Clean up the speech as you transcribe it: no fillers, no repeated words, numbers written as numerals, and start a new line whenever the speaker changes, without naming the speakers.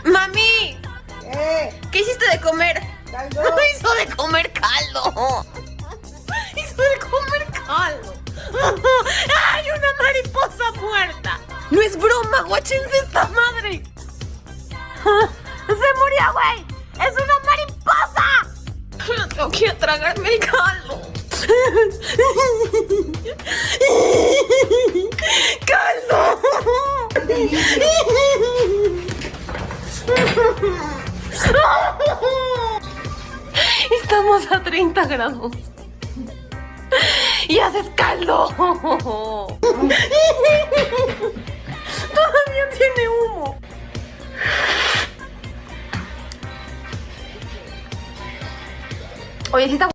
¡Mami! ¿Qué hiciste de comer?
Caldo.
Hizo de comer caldo. Hizo de comer caldo. ¡Ay, una mariposa muerta! No es broma, guáchense esta madre. ¡Se murió, güey! ¡Es una mariposa! No tengo que ir a tragarme el caldo. ¡Caldo! Estamos a 30 grados. Y haces caldo. Todavía tiene humo. Oye, si está